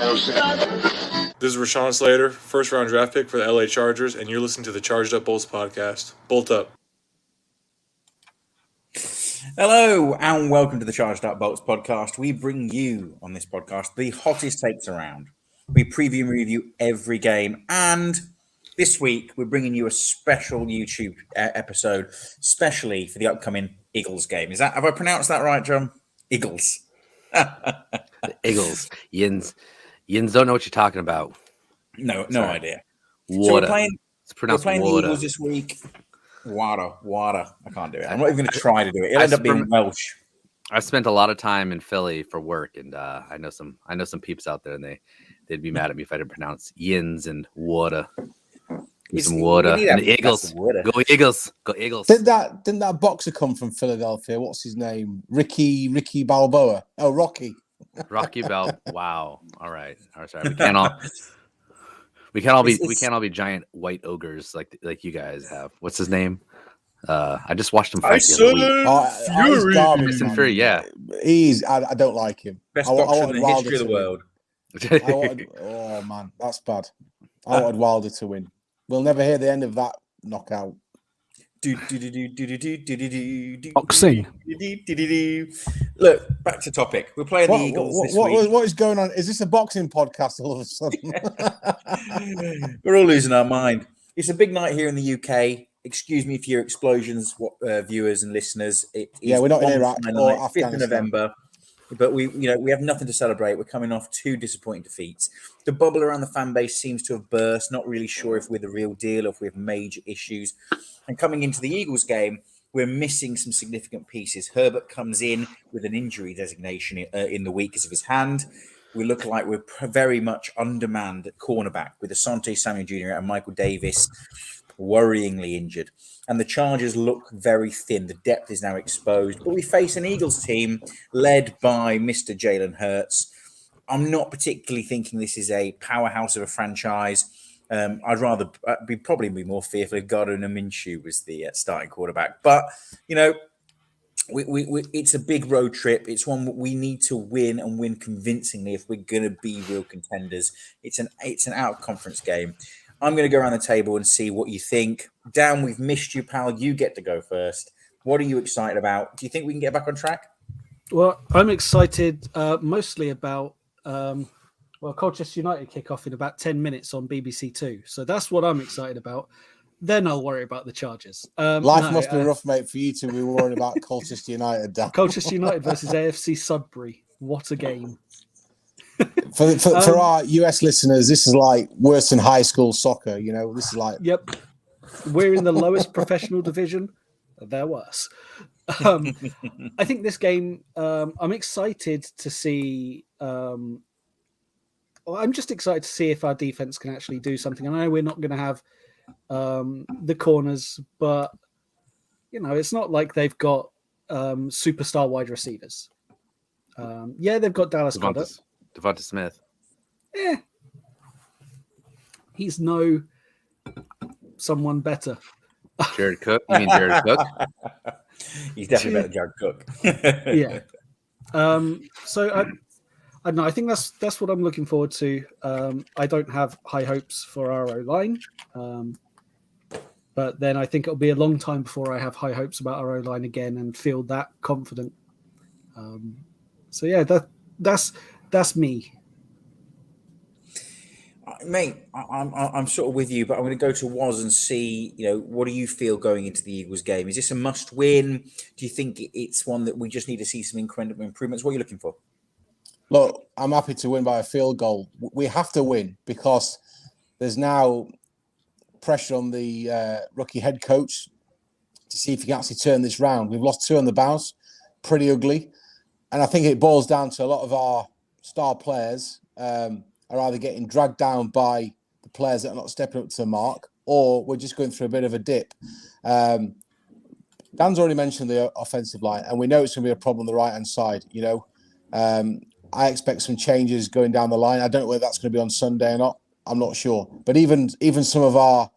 This is Rashawn Slater, first round draft pick for the LA Chargers, and you're listening to the Charged Up Bolts podcast. Bolt up. Hello and welcome to the Charged Up Bolts podcast. We bring you on this podcast the hottest takes around. We preview and review every game, and this week we're bringing you a special YouTube episode, especially for the upcoming Eagles game. Have I pronounced that right, John? Eagles. The Eagles. Yins don't know what you're talking about. No idea. Water. So we're playing water. the Eagles this week. Water. I can't do it. I'm not even going to try to do it. It'll end up being Welsh. I've spent a lot of time in Philly for work, and I know some peeps out there, and they'd be mad at me if I didn't pronounce yins and water. Some water. And the Eagles. Go Eagles. Go Eagles. Didn't that boxer come from Philadelphia? What's his name? Ricky Balboa. Oh, Rocky. Rocky Bell. Wow. All right. Sorry. We can't all be giant white ogres like you guys have. What's his name? I just watched him fight the other week. Fury, yeah. I don't like him. Best boxer in the history of the world. Oh man, that's bad. I wanted Wilder to win. We'll never hear the end of that knockout. Boxing. Look, back to topic. We're playing the Eagles this week. What is going on? Is this a boxing podcast all of a sudden? We're all losing our mind. It's a big night here in the UK. Excuse me for your explosions, viewers and listeners. We're not in Iraq or Afghanistan. 5th of November. But we have nothing to celebrate. We're coming off 2 disappointing defeats. The bubble around the fan base seems to have burst. Not really sure if we're the real deal or if we have major issues. And coming into the Eagles game, we're missing some significant pieces. Herbert comes in with an injury designation in the weakness of his hand. We look like we're very much undermanned at cornerback with Asante Samuel Jr. and Michael Davis worryingly injured. And the Chargers look very thin. The depth is now exposed. But we face an Eagles team led by Mr. Jalen Hurts. I'm not particularly thinking this is a powerhouse of a franchise. I'd rather probably be more fearful if Gardner Minshew was the starting quarterback. But, it's a big road trip. It's one we need to win and win convincingly if we're going to be real contenders. It's an out-of-conference game. I'm going to go around the table and see what you think. Dan, we've missed you, pal. You get to go first. What are you excited about? Do you think we can get back on track? Well, I'm excited mostly about Colchester United kick off in about 10 minutes on BBC Two. So that's what I'm excited about. Then I'll worry about the Chargers. Life must be rough, mate, for you to be worried about Colchester United, Dan. Colchester United versus AFC Sudbury. What a game. For our US listeners, this is like worse than high school soccer. This is like. Yep. We're in the lowest professional division. They're worse. I think this game, I'm excited to see. I'm just excited to see if our defense can actually do something. I know we're not going to have the corners, but it's not like they've got superstar wide receivers. They've got Dallas Goedert. Devonta Smith. He's no someone better. Jared Cook? You mean Jared Cook? He's definitely better than Jared Cook. Yeah. So I don't know. I think that's what I'm looking forward to. I don't have high hopes for our O-line. But then I think it'll be a long time before I have high hopes about our O-line again and feel that confident. That's me. Mate, I'm sort of with you, but I'm going to go to Woz and see, what do you feel going into the Eagles game? Is this a must win? Do you think it's one that we just need to see some incremental improvements? What are you looking for? Look, I'm happy to win by a field goal. We have to win because there's now pressure on the rookie head coach to see if he can actually turn this round. We've lost 2 on the bounce, pretty ugly. And I think it boils down to a lot of our star players are either getting dragged down by the players that are not stepping up to the mark, or we're just going through a bit of a dip. Dan's already mentioned the offensive line, and we know it's going to be a problem on the right-hand side. I expect some changes going down the line. I don't know whether that's going to be on Sunday or not. I'm not sure. But even some of our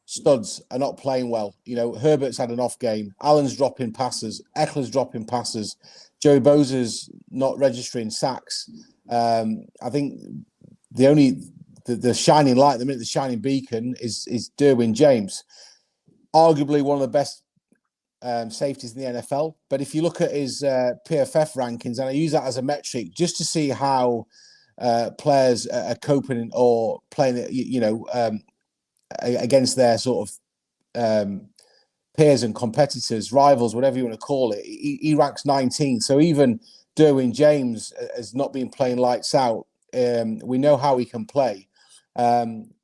studs are not playing well. Herbert's had an off game. Allen's dropping passes. Eckler's dropping passes. Joey Bosa's not registering sacks. I think the shining light, the shining beacon is Derwin James, arguably one of the best safeties in the NFL. But if you look at his PFF rankings, and I use that as a metric just to see how players are coping or playing, against their sort of peers and competitors, rivals, whatever you want to call it, he ranks 19th. So even Derwin James has not been playing lights out. We know how he can play.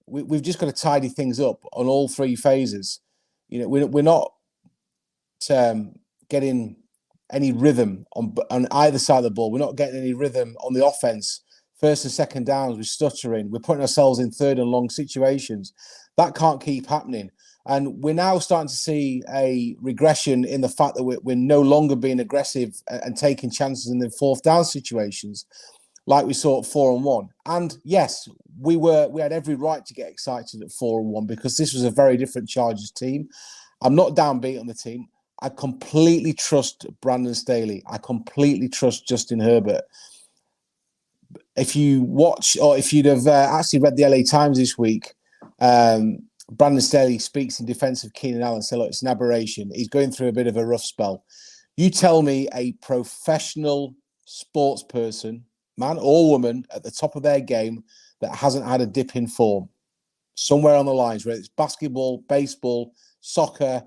We've just got to tidy things up on all three phases. We're not getting any rhythm on either side of the ball. We're not getting any rhythm on the offense. First and second downs, we're stuttering. We're putting ourselves in third and long situations. That can't keep happening. And we're now starting to see a regression in the fact that we're no longer being aggressive and taking chances in the fourth down situations like we saw at 4-1. And yes, we had every right to get excited at 4-1 because this was a very different Chargers team. I'm not downbeat on the team. I completely trust Brandon Staley. I completely trust Justin Herbert. If you watch, or if you'd have actually read the LA Times this week, Brandon Staley speaks in defense of Keenan Allen. So look, it's an aberration. He's going through a bit of a rough spell. You tell me a professional sports person, man or woman, at the top of their game that hasn't had a dip in form somewhere on the lines, whether it's basketball, baseball, soccer,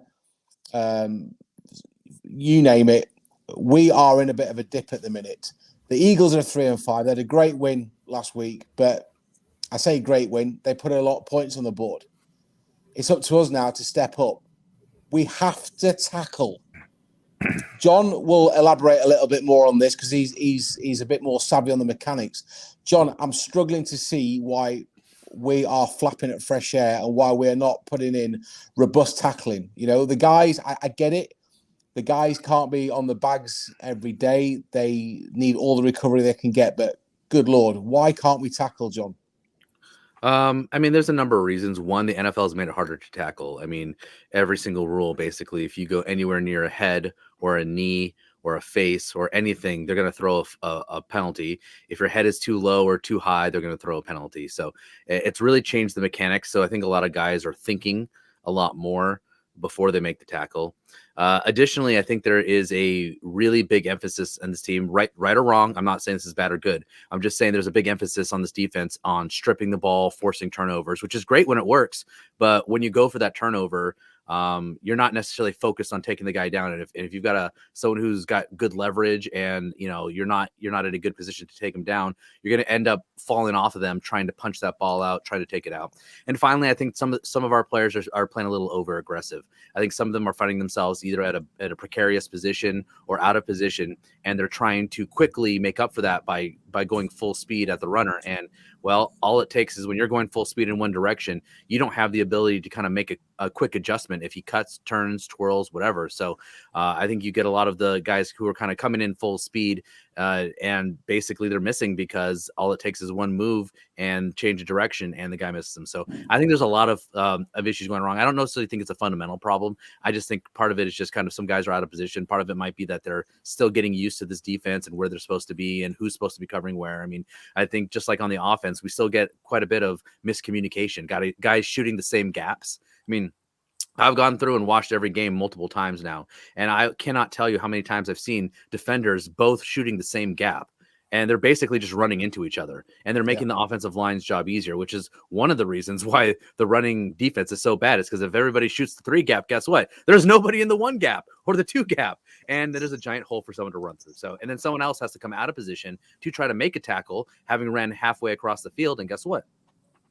you name it. We are in a bit of a dip at the minute. The Eagles are 3-5. They had a great win last week, but I say great win. They put a lot of points on the board. It's up to us now to step up. We have to tackle. John will elaborate a little bit more on this because he's a bit more savvy on the mechanics. John, I'm struggling to see why we are flapping at fresh air and why we're not putting in robust tackling. The guys, I get it. The guys can't be on the bags every day. They need all the recovery they can get. But good Lord, why can't we tackle, John? There's a number of reasons. One, the NFL has made it harder to tackle. Every single rule, basically, if you go anywhere near a head or a knee or a face or anything, they're going to throw a penalty. If your head is too low or too high, they're going to throw a penalty. So it's really changed the mechanics. So I think a lot of guys are thinking a lot more before they make the tackle. Additionally, I think there is a really big emphasis on this team, right or wrong. I'm not saying this is bad or good. I'm just saying there's a big emphasis on this defense on stripping the ball, forcing turnovers, which is great when it works. But when you go for that turnover, you're not necessarily focused on taking the guy down. And if you've got someone who's got good leverage and you're not in a good position to take him down, you're going to end up falling off of them, trying to punch that ball out, try to take it out. And finally, I think some of our players are playing a little over aggressive. I think some of them are finding themselves either at a precarious position or out of position, and they're trying to quickly make up for that by going full speed at the runner. And well, all it takes is when you're going full speed in one direction, you don't have the ability to kind of make a quick adjustment if he cuts, turns, twirls, whatever. So I think you get a lot of the guys who are kind of coming in full speed and basically they're missing because all it takes is one move and change of direction and the guy misses them. So I think there's a lot of issues going wrong. I don't necessarily think it's a fundamental problem. I just think part of it is just kind of some guys are out of position. Part of it might be that they're still getting used to this defense and where they're supposed to be and who's supposed to be covering where. I think just like on the offense, we still get quite a bit of miscommunication. Guys shooting the same gaps. I've gone through and watched every game multiple times now, and I cannot tell you how many times I've seen defenders both shooting the same gap, and they're basically just running into each other, and they're making the offensive line's job easier, which is one of the reasons why the running defense is so bad. It's because if everybody shoots the 3 gap, guess what? There's nobody in the 1 gap or the 2 gap, and there's a giant hole for someone to run through. So, and then someone else has to come out of position to try to make a tackle, having ran halfway across the field, and guess what?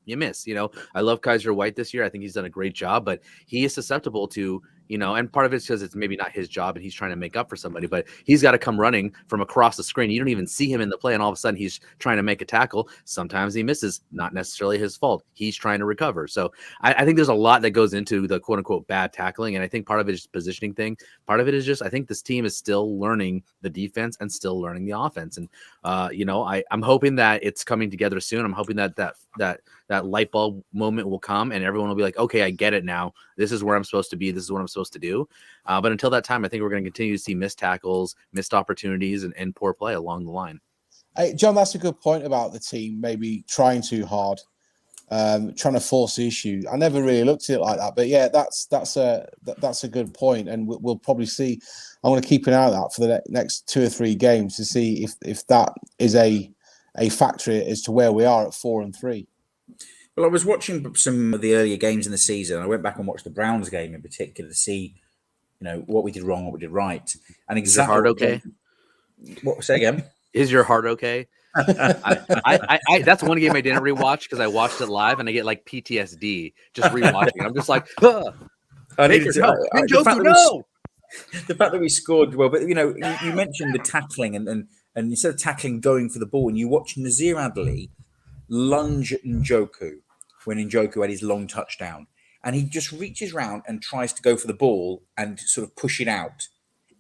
You miss. I love Kaiser White this year. I think he's done a great job, but he is susceptible to, and part of it's because it's maybe not his job and he's trying to make up for somebody, but he's got to come running from across the screen. You don't even see him in the play, and all of a sudden he's trying to make a tackle. Sometimes he misses, not necessarily his fault. He's trying to recover. So I think there's a lot that goes into the quote unquote bad tackling. And I think part of it is positioning thing. Part of it is just, I think this team is still learning the defense and still learning the offense. And, I'm hoping that it's coming together soon. I'm hoping that light bulb moment will come and everyone will be like, okay, I get it now. This is where I'm supposed to be. This is what I'm supposed to do. But until that time, I think we're going to continue to see missed tackles, missed opportunities, and poor play along the line. John, that's a good point about the team maybe trying too hard, trying to force the issue. I never really looked at it like that, but yeah, that's a good point, and we'll probably see. I want to keep an eye on that for the next 2 or 3 games to see if that is a factor as to where we are at 4-3. Well, I was watching some of the earlier games in the season. I went back and watched the Browns game in particular to see, what we did wrong, what we did right, and Is your exactly. heart okay? What? Say again. Is your heart okay? I that's one game I didn't rewatch because I watched it live and I get like PTSD just rewatching. I'm just like, Baker, no, Njoku, no. The fact that we scored well, but you mentioned the tackling and instead of tackling, going for the ball, and you watch Nazir Adderley lunge at Njoku when Njoku had his long touchdown, and he just reaches round and tries to go for the ball and sort of push it out,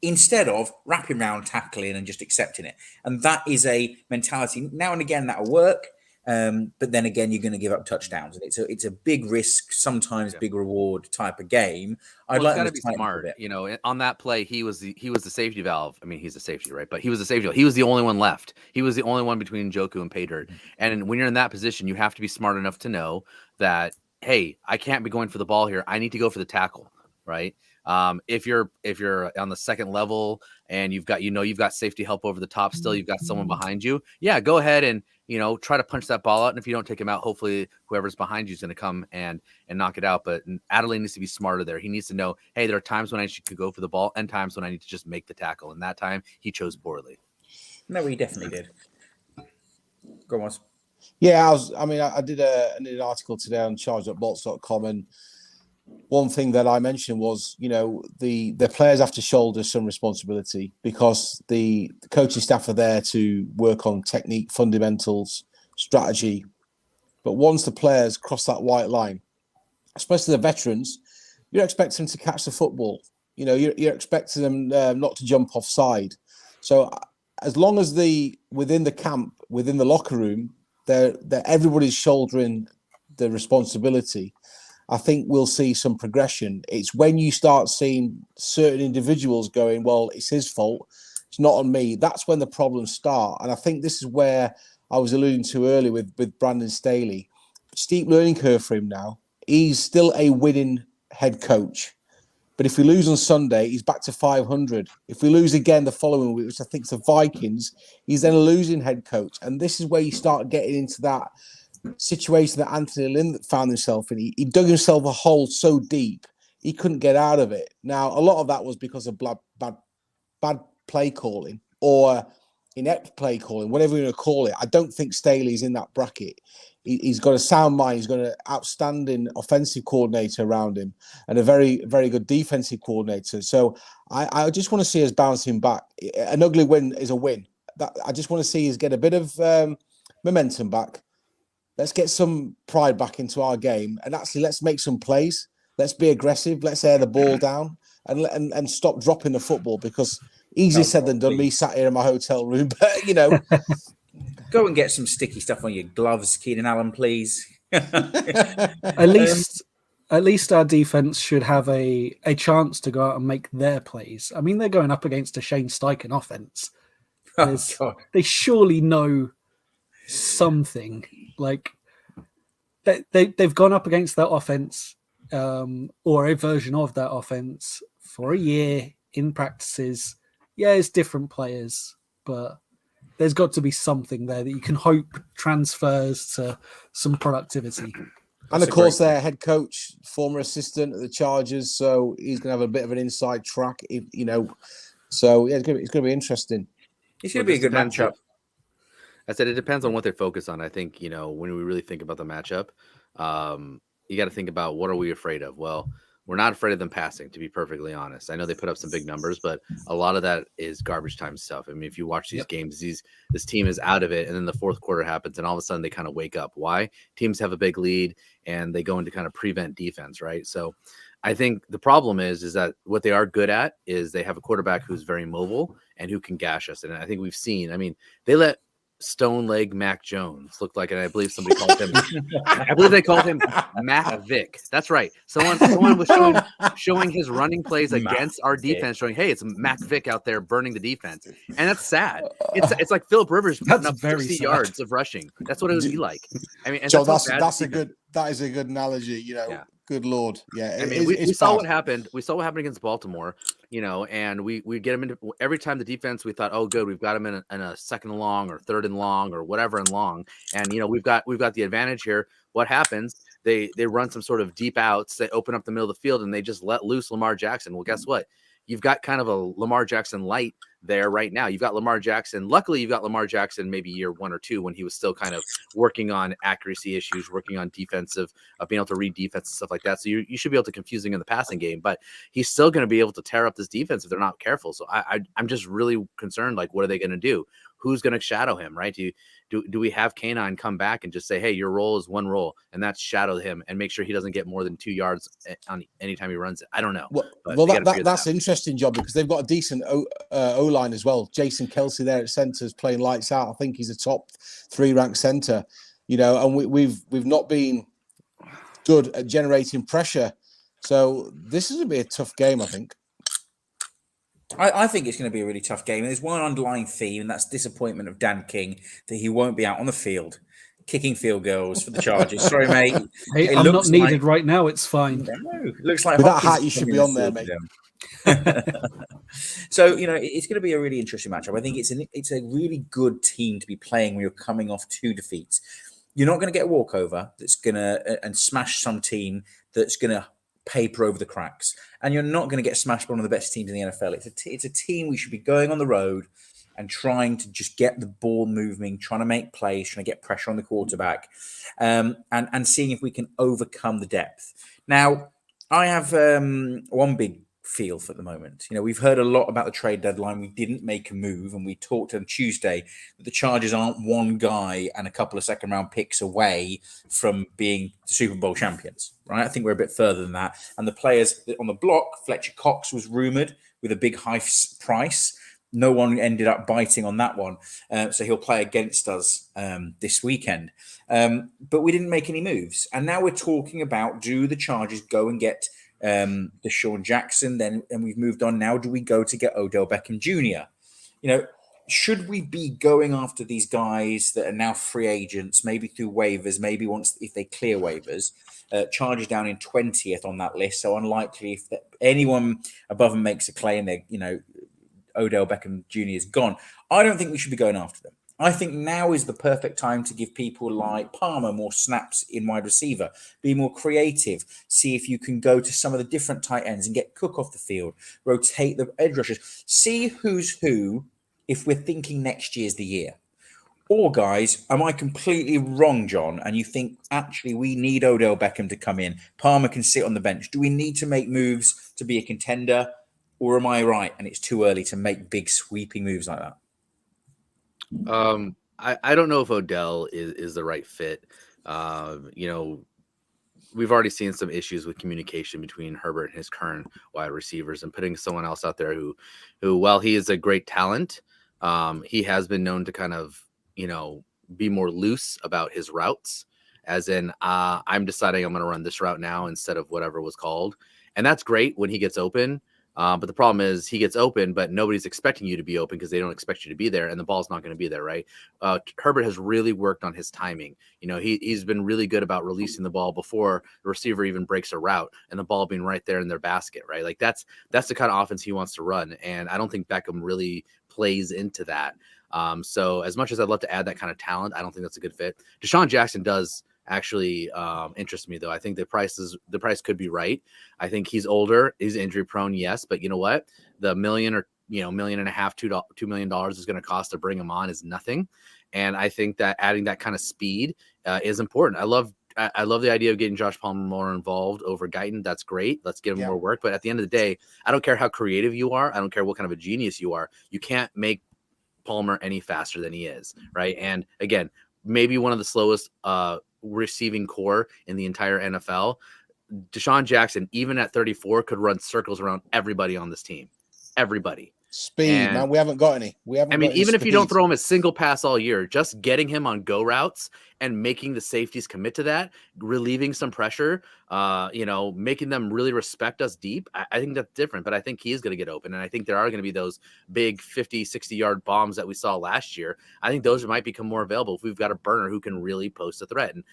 instead of wrapping around, tackling, and just accepting it. And that is a mentality. Now and again, that'll work. But then again, you're going to give up touchdowns, and it's a big risk, sometimes big reward type of game. It's got to be smart. On that play, he was the safety valve. I mean, he's the safety, right? But he was the safety valve. He was the only one left. He was the only one between Njoku and Pay Dirt. And when you're in that position, you have to be smart enough to know that, hey, I can't be going for the ball here. I need to go for the tackle, right? If you're on the second level and you've got safety help over the top, still you've got someone behind you. Yeah, go ahead and try to punch that ball out. And if you don't take him out, hopefully whoever's behind you is going to come and knock it out. But Adelaide needs to be smarter there. He needs to know, hey, there are times when I should go for the ball and times when I need to just make the tackle. And that time he chose poorly. No, he definitely did. Go on. Yeah, I did an article today on charge.bolts.com, and one thing that I mentioned was, the players have to shoulder some responsibility because the coaching staff are there to work on technique, fundamentals, strategy. But once the players cross that white line, especially the veterans, you're expecting them to catch the football. You're expecting them not to jump offside. So as long as within the camp, within the locker room, they're everybody's shouldering the responsibility, I think we'll see some progression. It's when you start seeing certain individuals going, well, it's his fault, it's not on me. That's when the problems start. And I think this is where I was alluding to earlier with Brandon Staley. Steep learning curve for him now. He's still a winning head coach. But if we lose on Sunday, he's back to 500. If we lose again the following week, which I think is the Vikings, he's then a losing head coach. And this is where you start getting into that situation that Anthony Lynn found himself in. He dug himself a hole so deep, he couldn't get out of it. Now, a lot of that was because of bad play calling or inept play calling, whatever you want to call it. I don't think Staley's in that bracket. He's got a sound mind. He's got an outstanding offensive coordinator around him and a very, very good defensive coordinator. So I just want to see us bouncing back. An ugly win is a win. I just want to see us get a bit of momentum back. Let's get some pride back into our game, and actually let's make some plays. Let's be aggressive. Let's air the ball down and stop dropping the football, because easier said than done. Me sat here in my hotel room, but go and get some sticky stuff on your gloves, Keenan Allen, please. At least our defense should have a chance to go out and make their plays. I mean, they're going up against a Shane Steichen offense. They surely know something. Like they've gone up against that offense or a version of that offense for a year in practices. Yeah, it's different players, but there's got to be something there that you can hope transfers to some productivity. And of course, their head coach, former assistant at the Chargers, so he's going to have a bit of an inside track, So yeah, it's going to be interesting. It's going to be a good matchup. I said it depends on what they're focused on. I think, when we really think about the matchup, you got to think about, what are we afraid of? Well, we're not afraid of them passing, to be perfectly honest. I know they put up some big numbers, but a lot of that is garbage time stuff. I mean, if you watch these games, this team is out of it, and then the fourth quarter happens, and all of a sudden they kind of wake up. Why? Teams have a big lead, and they go into kind of prevent defense, right? So I think the problem is that what they are good at is they have a quarterback who's very mobile and who can gash us. And I think we've seen, they let Stone Leg Mac Jones looked like, and I believe somebody called him. I believe they called him Mac Vick. That's right. Someone was showing his running plays against our defense, showing, hey, it's Mac Vick out there burning the defense, and that's sad. It's like Philip Rivers putting up 60 yards of rushing. That's what it would be like. I mean, and Joe, that is a good analogy. Yeah. Good Lord. Yeah. I mean, we saw what happened. We saw what happened against Baltimore, and we get him into every time the defense, we thought, oh, good, we've got him in a second and long or third and long or whatever and long. And, we've got the advantage here. What happens? They run some sort of deep outs. They open up the middle of the field and they just let loose Lamar Jackson. Well, guess what? You've got kind of a Lamar Jackson light there right now. You've got Lamar Jackson. Luckily, you've got Lamar Jackson maybe year 1 or 2 when he was still kind of working on accuracy issues, working on defensive, being able to read defense and stuff like that. So you should be able to confuse him in the passing game, but he's still going to be able to tear up this defense if they're not careful. So I'm just really concerned. Like, what are they going to do? Who's going to shadow him, right? Do we have K9 come back and just say, hey, your role is one role, and that's shadow him and make sure he doesn't get more than 2 yards on anytime he runs it? I don't know. Well, that's an interesting job because they've got a decent O-line as well. Jason Kelsey there at centre is playing lights out. I think he's a top 3 ranked centre, and we've not been good at generating pressure. So this is going to be a tough game, I think. I think it's going to be a really tough game. And there's one underlying theme, and that's disappointment of Dan King that he won't be out on the field kicking field goals for the Chargers. Sorry, mate. Hey, I'm not needed right now. It's fine. No, it looks like with that hat, you should be on there, mate. So it's going to be a really interesting matchup. I think it's a really good team to be playing when you're coming off 2 defeats. You're not going to get a walkover that's going to and smash some team that's going to paper over the cracks, and you're not going to get smashed by one of the best teams in the NFL. It's a team we should be going on the road and trying to just get the ball moving, trying to make plays, trying to get pressure on the quarterback, and seeing if we can overcome the depth. Now, I have one big feel for the moment. We've heard a lot about the trade deadline. We didn't make a move, and we talked on Tuesday that the Chargers aren't one guy and a couple of second-round picks away from being the Super Bowl champions, right? I think we're a bit further than that. And the players on the block, Fletcher Cox was rumored with a big high price. No one ended up biting on that one, so he'll play against us this weekend. But we didn't make any moves, and now we're talking about, do the Chargers go and get Deshaun Jackson, and we've moved on. Now, do we go to get Odell Beckham Jr.? Should we be going after these guys that are now free agents, maybe through waivers, maybe if they clear waivers? Chargers down in 20th on that list, so unlikely if anyone above them makes a claim, Odell Beckham Jr. is gone. I don't think we should be going after them. I think now is the perfect time to give people like Palmer more snaps in wide receiver, be more creative, see if you can go to some of the different tight ends and get Cook off the field, rotate the edge rushers, see who's who if we're thinking next year's the year. Or, guys, am I completely wrong, John, and you think actually we need Odell Beckham to come in, Palmer can sit on the bench? Do we need to make moves to be a contender, or am I right and it's too early to make big sweeping moves like that? I don't know if Odell is the right fit. We've already seen some issues with communication between Herbert and his current wide receivers, and putting someone else out there who while he is a great talent, he has been known to kind of, be more loose about his routes, as in, I'm deciding I'm going to run this route now instead of whatever was called. And that's great when he gets open. But the problem is he gets open, but nobody's expecting you to be open because they don't expect you to be there, and the ball's not going to be there, right? Herbert has really worked on his timing. He's been really good about releasing the ball before the receiver even breaks a route, and the ball being right there in their basket, right? Like that's the kind of offense he wants to run, and I don't think Beckham really plays into that. So as much as I'd love to add that kind of talent, I don't think that's a good fit. Deshaun Jackson does actually interests me, though. I think the price could be right. I think he's older, he's injury prone, yes, but you know what? The $1 million or $1.5 million, $2 million is going to cost to bring him on is nothing. And I think that adding that kind of speed is important. I love the idea of getting Josh Palmer more involved over Guyton. That's great. Let's give him more work. But at the end of the day, I don't care how creative you are. I don't care what kind of a genius you are. You can't make Palmer any faster than he is, right? And again, maybe one of the slowest receiving core in the entire NFL. Deshaun Jackson, even at 34, could run circles around everybody on this team. Everybody. Speed, man. We haven't got any. Even if you don't throw him a single pass all year, just getting him on go routes and making the safeties commit to that, relieving some pressure, making them really respect us deep. I think that's different, but I think he is going to get open. And I think there are going to be those big 50, 60-yard bombs that we saw last year. I think those might become more available if we've got a burner who can really post a threat. And,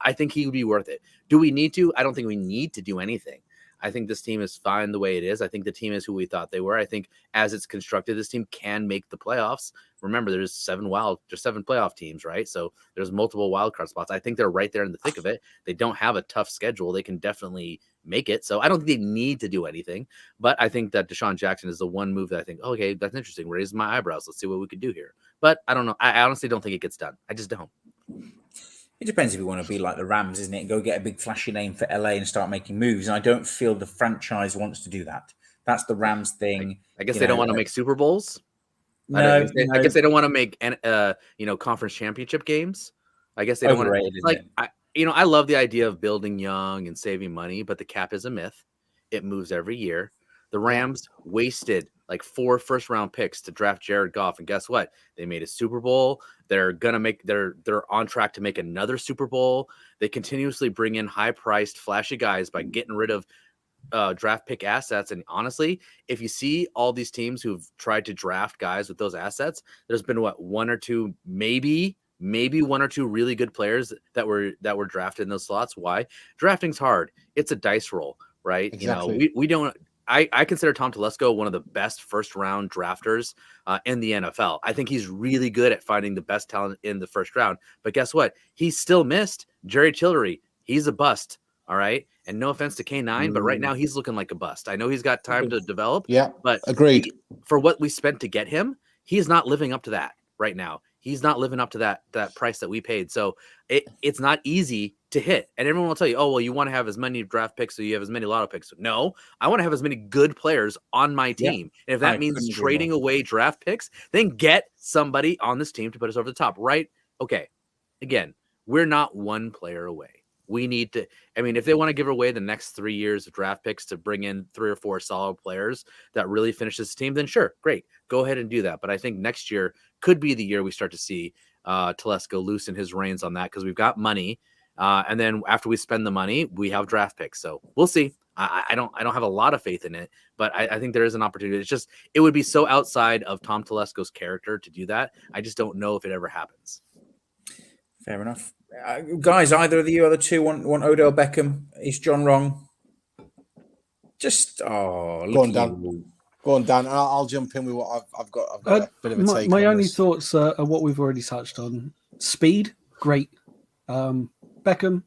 I think he would be worth it. Do we need to? I don't think we need to do anything. I think this team is fine the way it is. I think the team is who we thought they were. I think as it's constructed, this team can make the playoffs. Remember, there's 7 playoff teams, right? So there's multiple wild card spots. I think they're right there in the thick of it. They don't have a tough schedule. They can definitely make it. So I don't think they need to do anything. But I think that Deshaun Jackson is the one move that I think, okay, that's interesting. Raise my eyebrows. Let's see what we could do here. But I don't know. I honestly don't think it gets done. I just don't. It depends if you want to be like the Rams, isn't it? Go get a big flashy name for LA and start making moves. And I don't feel the franchise wants to do that. That's the Rams thing. I guess they don't want to make Super Bowls. No, I guess they don't want to make conference championship games. I guess they don't want to. I love the idea of building young and saving money, but the cap is a myth. It moves every year. The Rams wasted like 4 first-round picks to draft Jared Goff, and guess what? They made a Super Bowl. They're on track to make another Super Bowl. They continuously bring in high-priced, flashy guys by getting rid of draft pick assets. And honestly, if you see all these teams who've tried to draft guys with those assets, there's been one or two, maybe 1 or 2 really good players that were drafted in those slots. Why? Drafting's hard. It's a dice roll, right? Exactly. We don't. I consider Tom Telesco one of the best first-round drafters in the NFL. I think he's really good at finding the best talent in the first round. But guess what? He's still missed Jerry Tillery. He's a bust, all right? And no offense to K9, but right now he's looking like a bust. I know he's got time to develop. Yeah, but agreed. For what we spent to get him, he's not living up to that right now. He's not living up to that price that we paid. So it's not easy to hit. And everyone will tell you, oh, well, you want to have as many draft picks so you have as many lotto picks. No, I want to have as many good players on my team. Yeah, and if that means trading away draft picks, then get somebody on this team to put us over the top, right? Okay. Again, we're not one player away. We need to, if they want to give away the next 3 years of draft picks to bring in 3 or 4 solid players that really finish this team, then sure, great. Go ahead and do that. But I think next year could be the year we start to see Telesco loosen his reins on that because we've got money. And then after we spend the money, we have draft picks. So we'll see. I don't have a lot of faith in it, but I think there is an opportunity. It's just, it would be so outside of Tom Telesco's character to do that. I just don't know if it ever happens. Fair enough. Guys, either of you other two want Odell Beckham? Is John wrong? Just go on, Dan. Go on, Dan. I'll jump in with what I've got. I've got a bit of a take. My only thoughts are what we've already touched on. Speed, great. Beckham,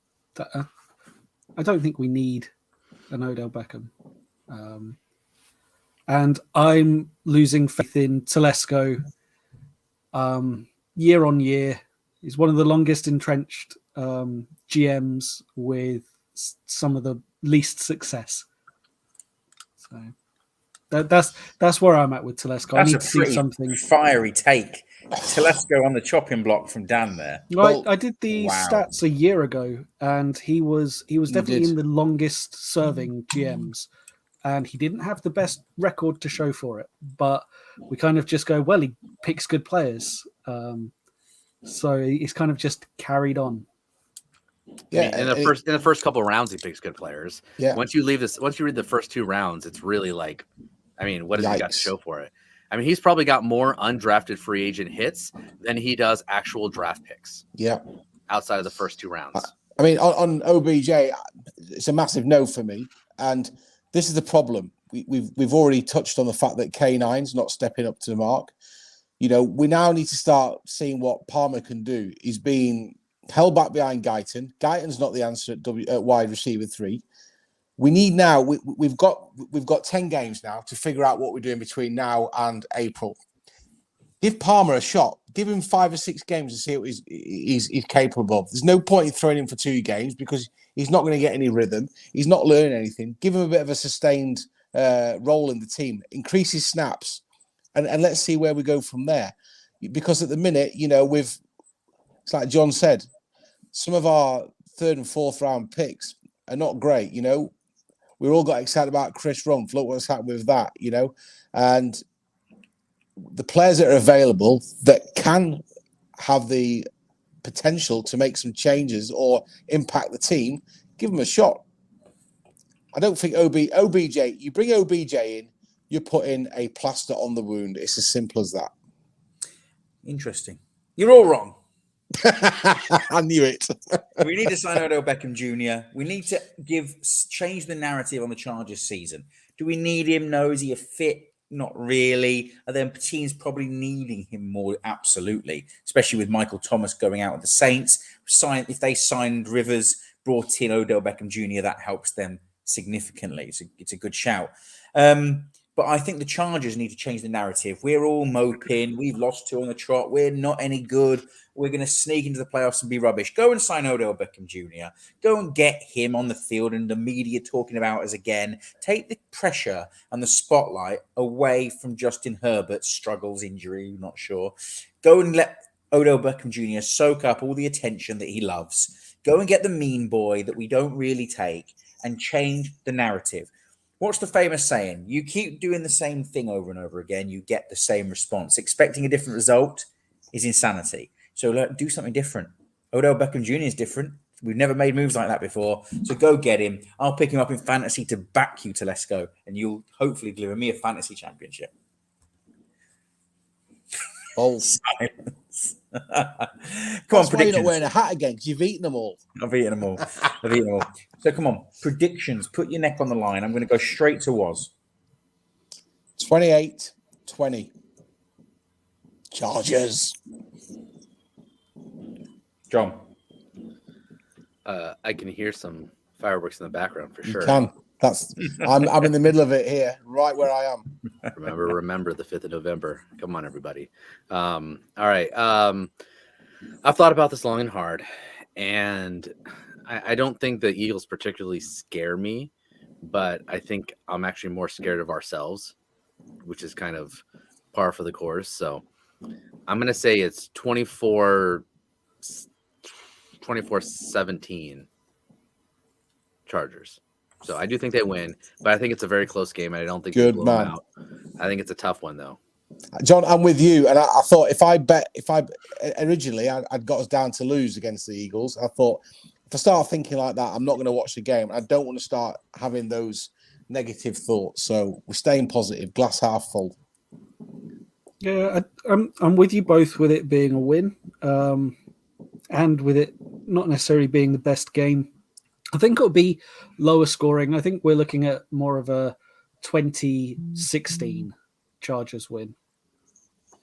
I don't think we need an Odell Beckham. And I'm losing faith in Telesco year on year. He's one of the longest entrenched GMs with some of the least success. So that's where I'm at with Telesco. I need to see something fiery take. Telesco on the chopping block from Dan there. Well, I did the stats a year ago, and he was definitely in the longest serving GMs, and he didn't have the best record to show for it. But we kind of just go, well, he picks good players. So it's kind of just carried on. Yeah, in the first couple of rounds, he picks good players. Yeah. Once you read the first 2 rounds, it's really like, what does he got to show for it? He's probably got more undrafted free agent hits than he does actual draft picks. Yeah, outside of the first 2 rounds. On OBJ, it's a massive no for me, and this is the problem. We've already touched on the fact that K9's not stepping up to the mark. We now need to start seeing what Palmer can do. He's being held back behind Guyton. Guyton's not the answer at wide receiver 3. We need now. We've got 10 games now to figure out what we're doing between now and April. Give Palmer a shot. Give him 5 or 6 games to see what he's capable of. There's no point in throwing him for 2 games because he's not going to get any rhythm. He's not learning anything. Give him a bit of a sustained role in the team. Increase his snaps. And let's see where we go from there. Because at the minute, it's like John said, some of our 3rd and 4th round picks are not great. We all got excited about Chris Rumpf. Look what's happened with that, and the players that are available that can have the potential to make some changes or impact the team, give them a shot. I don't think OBJ, you bring OBJ in, you're putting a plaster on the wound. It's as simple as that. Interesting. You're all wrong. I knew it. We need to sign Odell Beckham Jr. We need to change the narrative on the Chargers season. Do we need him? No. Is he a fit? Not really. Are then teams probably needing him more? Absolutely. Especially with Michael Thomas going out with the Saints. If they signed Rivers, brought in Odell Beckham Jr., that helps them significantly. It's a good shout. But I think the Chargers need to change the narrative. We're all moping. We've lost 2 on the trot. We're not any good. We're going to sneak into the playoffs and be rubbish. Go and sign Odell Beckham Jr. Go and get him on the field and the media talking about us again. Take the pressure and the spotlight away from Justin Herbert's struggles, injury, not sure. Go and let Odell Beckham Jr. soak up all the attention that he loves. Go and get the mean boy that we don't really take and change the narrative. What's the famous saying? You keep doing the same thing over and over again, you get the same response. Expecting a different result is insanity. So do something different. Odell Beckham Jr. is different. We've never made moves like that before. So go get him. I'll pick him up in fantasy to back you, Telesco, and you'll hopefully deliver me a fantasy championship. Oh, silence. Come that's on, why you're not wearing a hat again, because you've eaten them all. I've eaten them all. So come on, predictions. Put your neck on the line. I'm going to go straight to Woz. 28-20. Chargers. John. I can hear some fireworks in the background for sure. You can. I'm in the middle of it here, right where I am. Remember the 5th of November. Come on, everybody. All right. I've thought about this long and hard, and I don't think the Eagles particularly scare me, but I think I'm actually more scared of ourselves, which is kind of par for the course. So I'm going to say it's 24-17 Chargers. So I do think they win, but I think it's a very close game, and I don't think they blow them out. I think it's a tough one, though. John, I'm with you, and I thought if originally I'd got us down to lose against the Eagles, I thought if I start thinking like that, I'm not going to watch the game. I don't want to start having those negative thoughts. So we're staying positive, glass half full. Yeah, I'm with you both with it being a win, and with it not necessarily being the best game. I think it'll be lower scoring. I think we're looking at more of a 2016 Chargers win.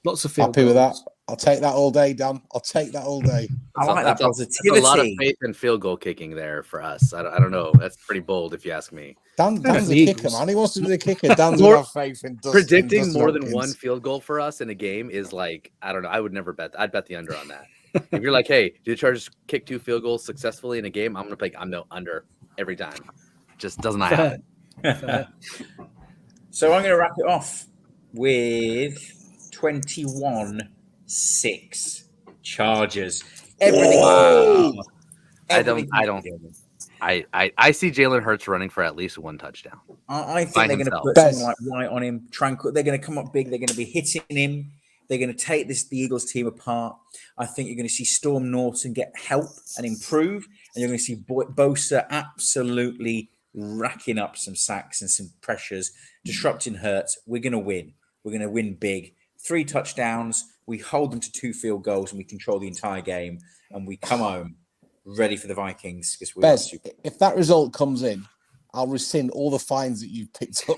Lots of field Happy with that. goals. I'll take that all day, Dan. I'll take that all day. I like that positivity. That's a lot of faith and field goal kicking there for us. I don't know. That's pretty bold if you ask me. Dan's the kicker, man. He wants to be the kicker. Dan's going to have faith in Dustin. Predicting more than one field goal for us in a game is like, I don't know. I would never bet. I'd bet the under on that. If you're like, hey, do the Chargers kick 2 field goals successfully in a game? I'm going to pick under every time. Just doesn't happen. So I'm going to wrap it off with 21-6 Chargers. Everything. Wow. Everything I see Jalen Hurts running for at least 1 touchdown. I think they're going to put something like White on him. They're going to come up big. They're going to be hitting him. They're going to take the Eagles team apart. I think you're going to see Storm Norton get help and improve. And you're going to see Bosa absolutely racking up some sacks and some pressures, disrupting Hurts. We're going to win. We're going to win big. 3 touchdowns. We hold them to 2 field goals and we control the entire game. And we come home ready for the Vikings. Bez, if that result comes in, I'll rescind all the fines that you've picked up.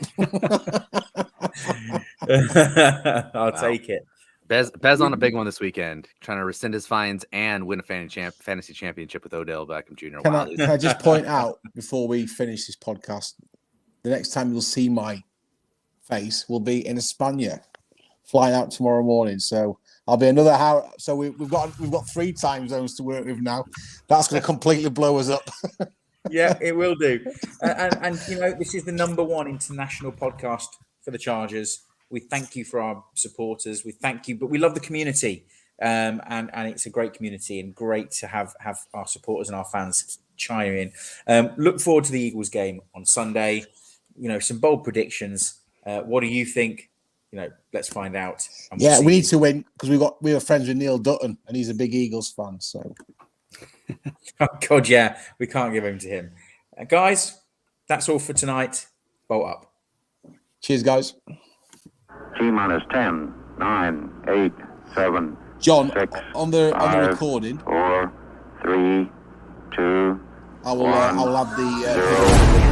I'll take it. Bez on a big one this weekend, trying to rescind his fines and win a fantasy championship with Odell Beckham Jr. Can I just point out before we finish this podcast, the next time you'll see my face will be in España, flying out tomorrow morning. So I'll be another hour. So we've got 3 time zones to work with now. That's going to completely blow us up. Yeah, it will do. And you know, this is the #1 international podcast for the Chargers. We thank you for our supporters. We thank you, but we love the community. And it's a great community and great to have our supporters and our fans chime in. Look forward to the Eagles game on Sunday. You know, some bold predictions. What do you think? let's find out. And Yeah, we'll we see need to win because we were friends with Neil Dutton, and he's a big Eagles fan. So, oh God, yeah, we can't give him to him, guys. That's all for tonight. Bolt up. Cheers, guys. T-minus 10, 9, 8, 7, John, 6, on the 5, recording, 4, 3, 2, I will 1, have the 0.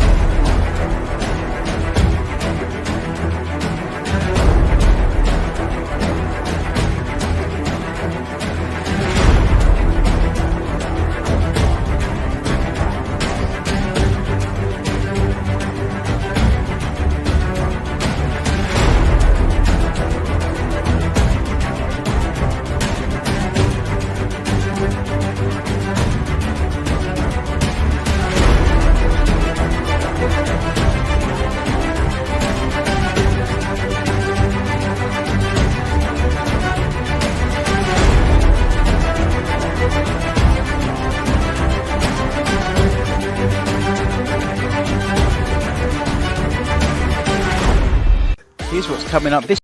Here's what's coming up this